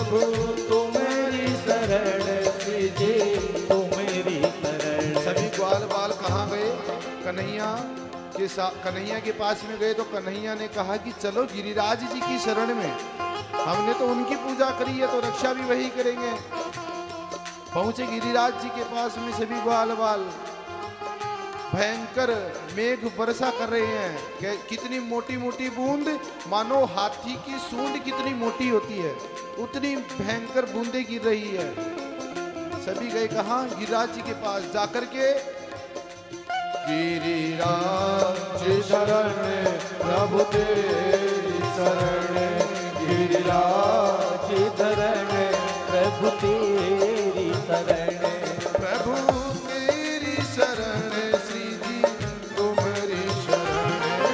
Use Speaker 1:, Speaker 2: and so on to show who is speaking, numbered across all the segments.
Speaker 1: प्रभु तू मेरी शरण, श्री जी तू मेरी शरण।
Speaker 2: सभी ग्वाल बाल कहाँ गए? कन्हैया कन्हैया के पास में गए तो कन्हैया ने कहा कि चलो गिरिराज जी की शरण में, हमने तो उनकी पूजा करी है तो रक्षा भी वही करेंगे। पहुंचे गिरिराज जी के पास में सभी ग्वाल बाल, भयंकर मेघ वर्षा कर रहे हैं। कितनी मोटी मोटी बूंद, मानो हाथी की सूंड कितनी मोटी होती है उतनी भयंकर बूंदें गिर रही है। सभी गए कहाँ? गिरिराज जी के पास जाकर के, गिरिराज शरण प्रभु तेरी शरण,
Speaker 1: गिरिराज धरण प्रभु तेरी शरण,
Speaker 2: प्रभु तेरी शरण, श्री जी तुम्हारी शरण,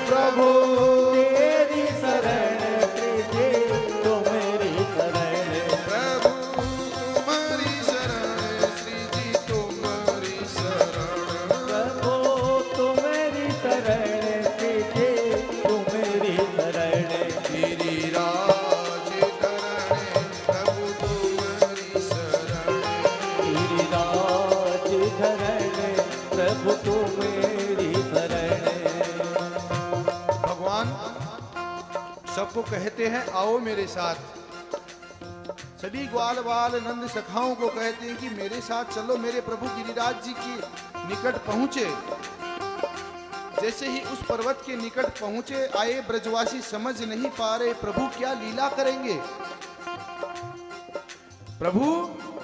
Speaker 1: प्रभु तेरी शरण, श्री जी तुम्हारी शरण,
Speaker 2: प्रभु तुम्हारी शरण, श्री जी तुम्हारी शरण,
Speaker 1: प्रभु तुम्हारी शरण, श्री जी तुम्हारी शरण,
Speaker 2: गिरिराज धरण प्रभु तुम्हारी शरण,
Speaker 1: गिरिराज धरण प्रभु तुम्हारी शरण।
Speaker 2: भगवान सबको कहते हैं आओ मेरे साथ। सभी ग्वाल बाल नंद सखाओं को कहते हैं कि मेरे साथ चलो। मेरे प्रभु गिरिराज जी के निकट पहुंचे। जैसे ही उस पर्वत के निकट पहुंचे, आए ब्रजवासी समझ नहीं पा रहे प्रभु क्या लीला करेंगे, प्रभु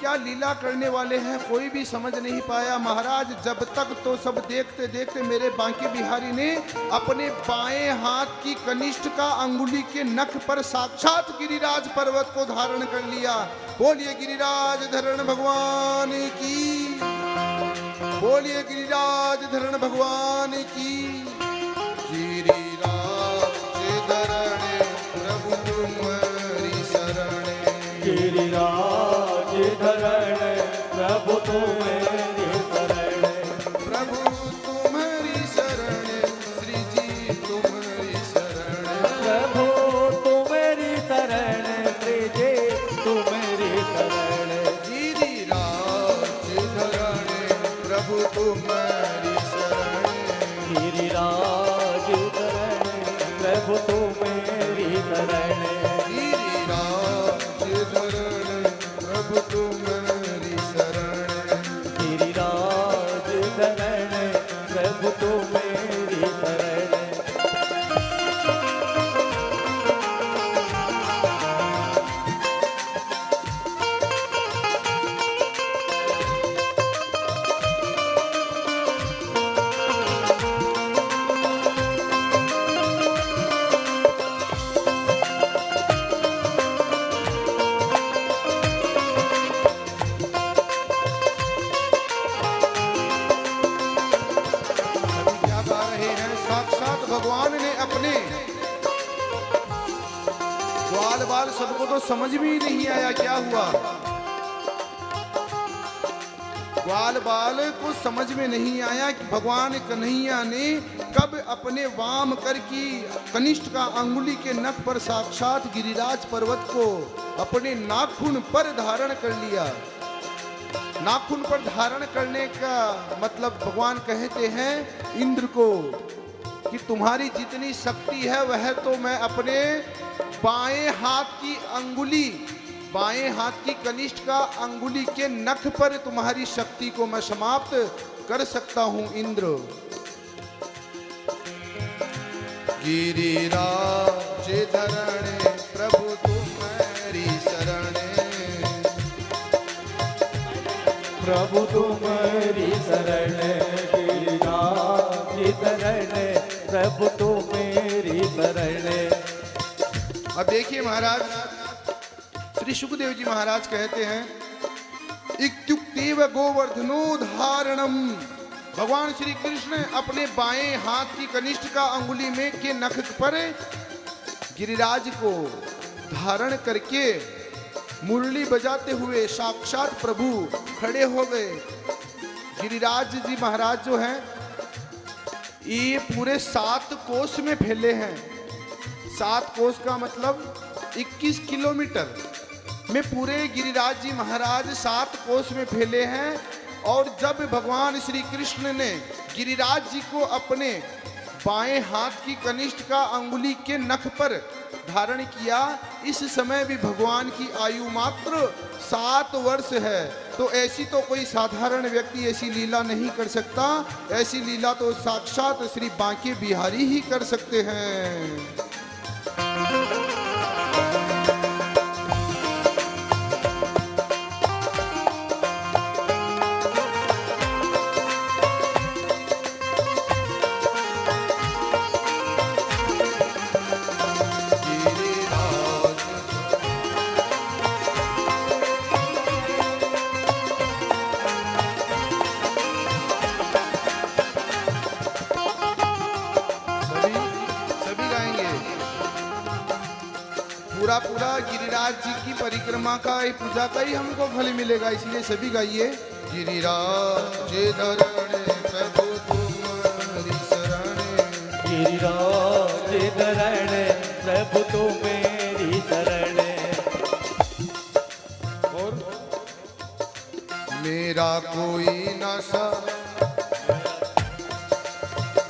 Speaker 2: क्या लीला करने वाले हैं, कोई भी समझ नहीं पाया। महाराज जब तक तो सब देखते देखते मेरे बांके बिहारी ने अपने बाएं हाथ की कनिष्ठ का अंगुली के नख पर साक्षात गिरिराज पर्वत को धारण कर लिया। बोलिए गिरिराज धरण भगवान की, बोलिए गिरिराज धरण भगवान की। गिरिराज धरण प्रभु तुम्हारी शरण,
Speaker 1: गिरिराज धरण प्रभु तुम्हारी शरण,
Speaker 2: प्रभु तुम्हारी शरण, श्री जी तुम्हारी शरण,
Speaker 1: प्रभु तुम्हारी शरण, श्री जी तुम्हारी शरण,
Speaker 2: गिरिराज धरण प्रभु तुम्हारी शरण,
Speaker 1: गिरिराज धरण प्रभु तुम्हारी शरण,
Speaker 2: गिरिराज धरण प्रभु तुम्हारी शरण,
Speaker 1: गिरिराज धरण प्रभु तुम्हारी शरण।
Speaker 2: भगवान ने अपने ग्वाल बाल सबको तो समझ में ही नहीं आया क्या हुआ। ग्वाल बाल को समझ में नहीं आया कि भगवान कन्हैया ने कब अपने वाम कर की कनिष्ठ का अंगुली के नख पर साक्षात गिरिराज पर्वत को अपने नाखून पर धारण कर लिया। नाखून पर धारण करने का मतलब भगवान कहते हैं इंद्र को कि तुम्हारी जितनी शक्ति है वह तो मैं अपने बाएं हाथ की अंगुली, बाएं हाथ की कनिष्ठ का अंगुली के नख पर तुम्हारी शक्ति को मैं समाप्त कर सकता हूं इंद्र। गिरिराज धरण प्रभु तुम्हारी शरण,
Speaker 1: प्रभु तुम्हारी शरण, गिरिराज धरण प्रभु तुम्हारी शरण।
Speaker 2: अब देखिए महाराज, श्री सुखदेव जी महाराज कहते हैं इत्युक्तेव गोवर्धनो धारणम। भगवान श्री कृष्ण अपने बाएं हाथ की कनिष्ठ का अंगुली में के नख पर गिरिराज को धारण करके मुरली बजाते हुए साक्षात प्रभु खड़े हो गए। गिरिराज जी महाराज जो हैं ये पूरे 7 कोस में फैले हैं। 7 कोस का मतलब 21 किलोमीटर। में पूरे गिरिराज जी महाराज 7 कोस में फैले हैं। और जब भगवान श्री कृष्ण ने गिरिराज जी को अपने बाएं हाथ की कनिष्ठ का अंगुली के नख पर धारण किया, इस समय भी भगवान की आयु मात्र 7 वर्ष है। तो ऐसी तो कोई साधारण व्यक्ति ऐसी लीला नहीं कर सकता, ऐसी लीला तो साक्षात श्री बांके बिहारी ही कर सकते हैं। पूरा गिरिराज जी की परिक्रमा का, पूजा का ही हमको फल मिलेगा, इसलिए सभी गाइए। गिरिराज धरण प्रभु तुम्हारी शरण,
Speaker 1: गिरिराज धरण प्रभु तुम्हारी शरण।
Speaker 2: और मेरा कोई न सा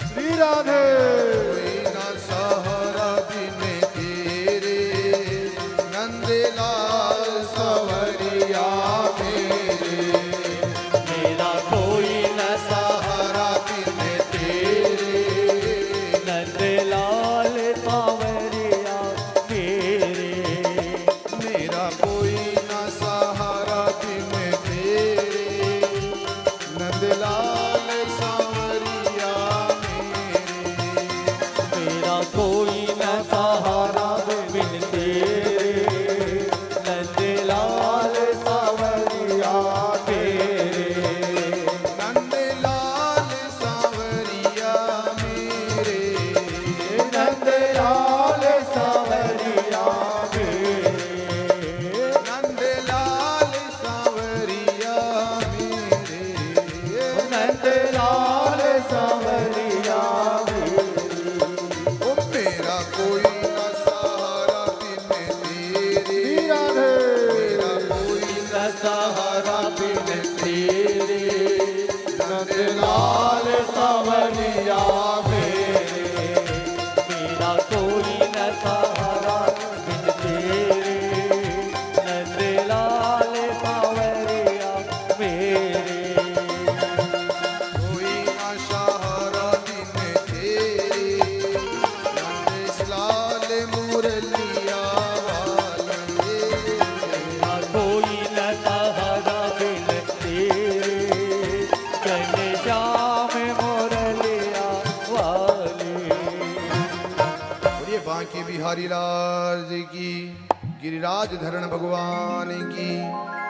Speaker 2: श्री राधे, कोई न सहारा बिन नंदलाल सवरिया मेरे,
Speaker 1: मेरा कोई न
Speaker 2: सहारा बिन तेरे,
Speaker 1: नंदलाल सवरिया मेरे,
Speaker 2: मेरा कोई न सहारा बिन तेरे, नंदलाल सवरिया मेरे,
Speaker 1: मेरा कोई न सहारा बिन तेरे, नंदलाल सावरिया मेरे,
Speaker 2: नंदलाल सावरिया मेरे,
Speaker 1: नंदलाल सावरिया मेरे,
Speaker 2: नंदलाल सावरिया मेरे,
Speaker 1: नंदलाल सावरिया मेरे।
Speaker 2: ओ मेरा कोई न सहारा बिन तेरे, मेरा कोई न
Speaker 1: सहारा बिन तेरे, नंदलाल सावरिया मेरे, मेरा कोई न सहारा बिन तेरे, नंदलाल सावरिया मेरे,
Speaker 2: कोई न सहारा बिन तेरे, नंदलाल मुरलिया वाले,
Speaker 1: कोई न सहारा बिन तेरे, घनश्याम मुरलिया वाले।
Speaker 2: और ये बांके बिहारी लाल जी की, गिरिराज धरण भगवान की।